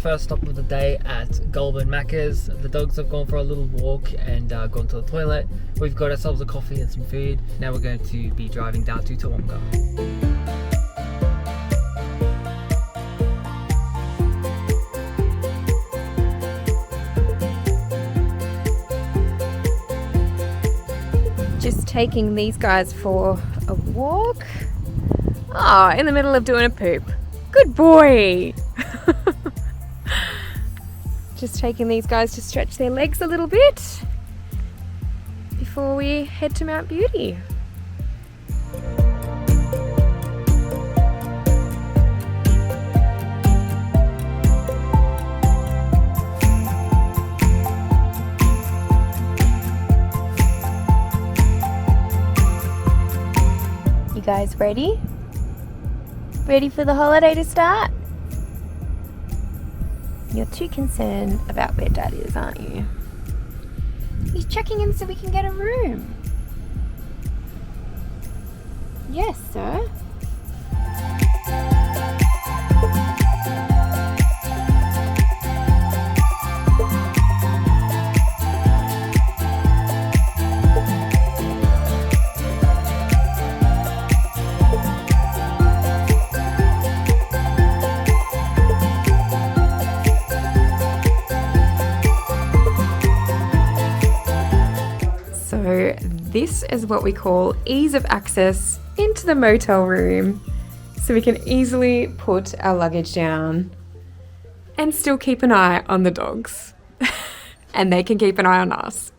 first stop of the day at Goulburn Macca's. The dogs have gone for a little walk and gone to the toilet. We've got ourselves a coffee and some food. Now we're going to be driving down to Toowoomba. Just taking these guys for a walk. Oh, in the middle of doing a poop. Good boy. Just taking these guys to stretch their legs a little bit before we head to Mount Beauty. You guys ready? Ready for the holiday to start? You're too concerned about where Dad is, aren't you? He's checking in so we can get a room. Yes, sir. So this is what we call ease of access into the motel room. So we can easily put our luggage down and still keep an eye on the dogs. And they can keep an eye on us.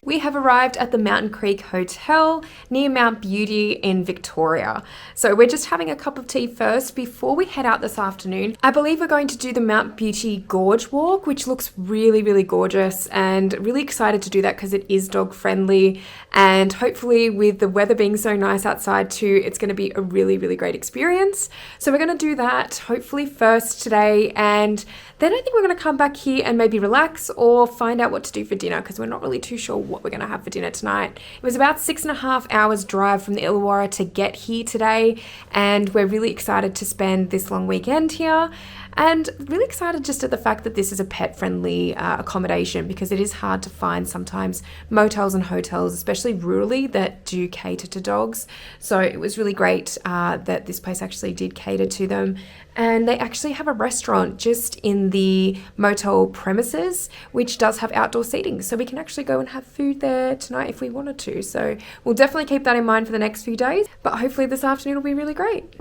We have arrived at the Mountain Creek Hotel near Mount Beauty in Victoria. So we're just having a cup of tea first before we head out this afternoon. I believe we're going to do the Mount Beauty Gorge walk, which looks really, really gorgeous, and really excited to do that because it is dog friendly. And hopefully with the weather being so nice outside too, it's going to be a really, really great experience. So we're going to do that hopefully first today, and then I think we're going to come back here and maybe relax or find out what to do for dinner because we're not really too sure what we're going to have for dinner tonight. It was about 6.5 hours drive from the Illawarra to get here today, and we're really excited to spend this long weekend here, and really excited just at the fact that this is a pet-friendly accommodation, because it is hard to find sometimes motels and hotels, especially rurally, that do cater to dogs. So it was really great that this place actually did cater to them. And they actually have a restaurant just in the motel premises, which does have outdoor seating. So we can actually go and have food there tonight if we wanted to. So we'll definitely keep that in mind for the next few days. But hopefully this afternoon will be really great.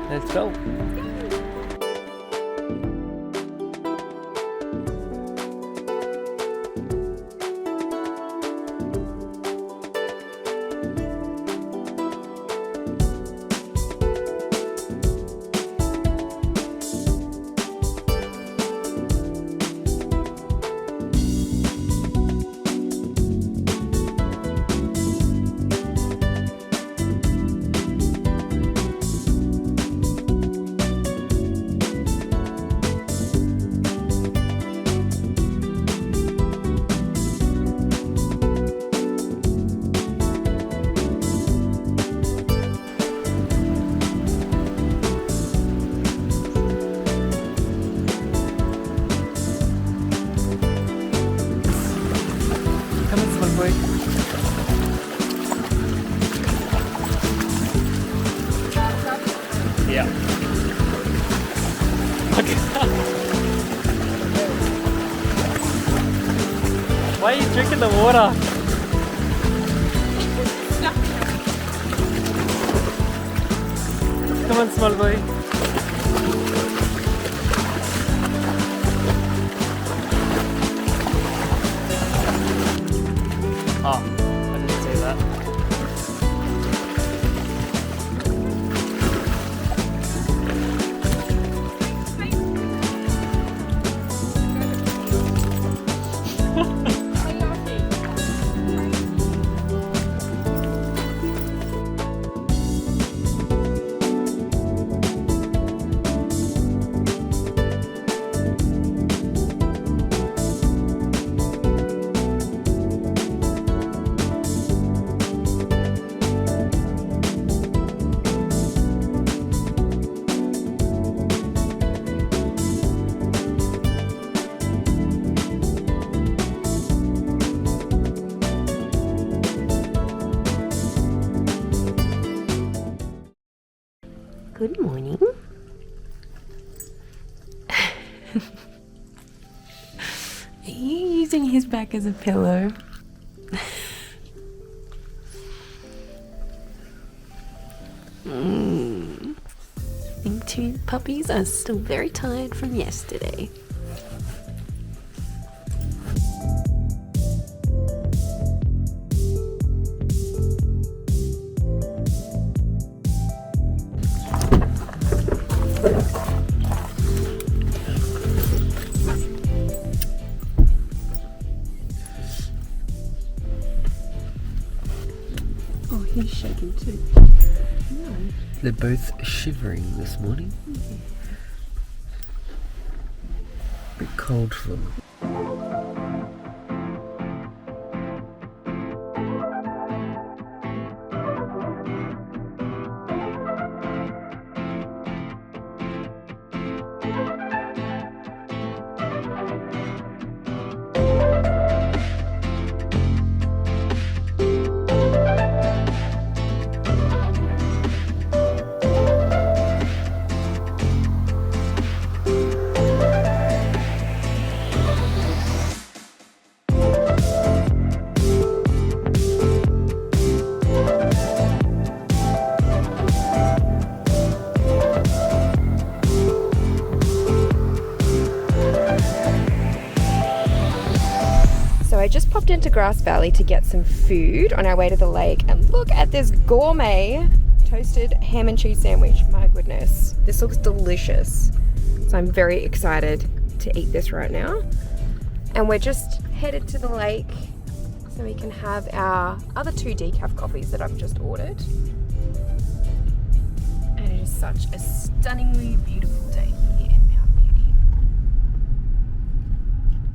Let's go. Yeah. Why are you drinking the water? Come on, small boy. Oh, I didn't say that. Good morning. Are you using his back as a pillow? I think two puppies are still very tired from yesterday. Oh, he's shaking too. No. They're both shivering this morning. Bit cold for them. So I just popped into Grass Valley to get some food on our way to the lake, and look at this gourmet toasted ham and cheese sandwich. My goodness, this looks delicious. So I'm very excited to eat this right now. And we're just headed to the lake so we can have our other 2 decaf coffees that I've just ordered. And it is such a stunningly beautiful day here in Mount Beauty.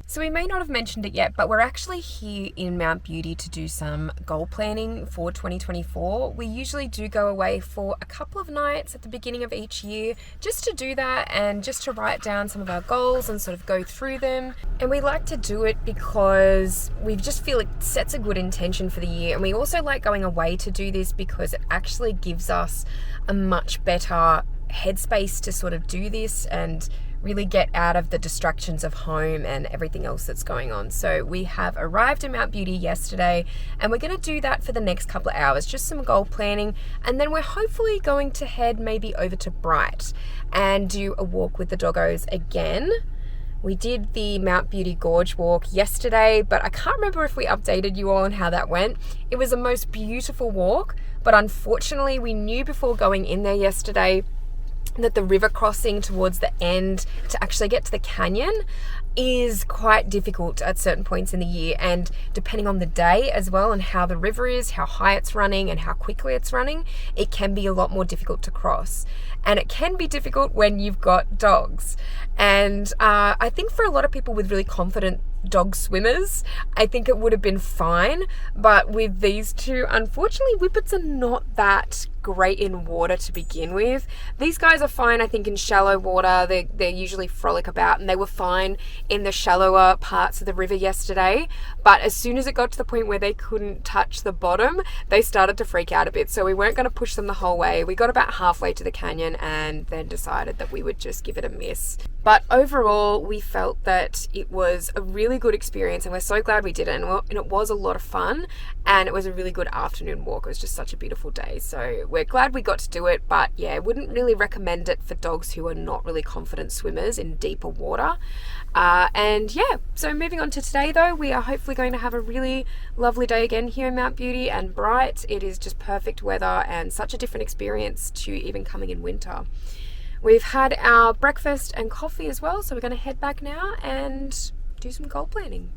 So we may not have mentioned it yet, but we're actually here in Mount Beauty to do some goal planning for 2024. We usually do go away for a couple of nights at the beginning of each year just to do that and just to write down some of our goals and sort of go through them. And we like to do it because we just feel it sets a good intention for the year. And we also like going away to do this because it actually gives us a much better headspace to sort of do this and really get out of the distractions of home and everything else that's going on. So we have arrived in Mount Beauty yesterday, and we're going to do that for the next couple of hours, just some goal planning, and then we're hopefully going to head maybe over to Bright and do a walk with the doggos again. We did the Mount Beauty Gorge walk yesterday, but I can't remember if we updated you all on how that went. It was a most beautiful walk, but unfortunately we knew before going in there yesterday that the river crossing towards the end to actually get to the canyon is quite difficult at certain points in the year, and depending on the day as well and how the river is, how high it's running and how quickly it's running, it can be a lot more difficult to cross. And it can be difficult when you've got dogs. And I think for a lot of people with really confident dog swimmers, I think it would have been fine, but with these two, unfortunately, Whippets are not that great in water to begin with. These guys are fine, I think, in shallow water. They usually frolic about, and they were fine in the shallower parts of the river yesterday, but as soon as it got to the point where they couldn't touch the bottom, they started to freak out a bit. So we weren't going to push them the whole way. We got about halfway to the canyon and then decided that we would just give it a miss. But overall, we felt that it was a really good experience, and we're so glad we did it. And it was a lot of fun, and it was a really good afternoon walk. It was just such a beautiful day. So we're glad we got to do it, but yeah, wouldn't really recommend it for dogs who are not really confident swimmers in deeper water. And yeah, so moving on to today though, we are hopefully going to have a really lovely day again here in Mount Beauty and Bright. It is just perfect weather and such a different experience to even coming in winter. We've had our breakfast and coffee as well, so we're going to head back now and do some goal planning.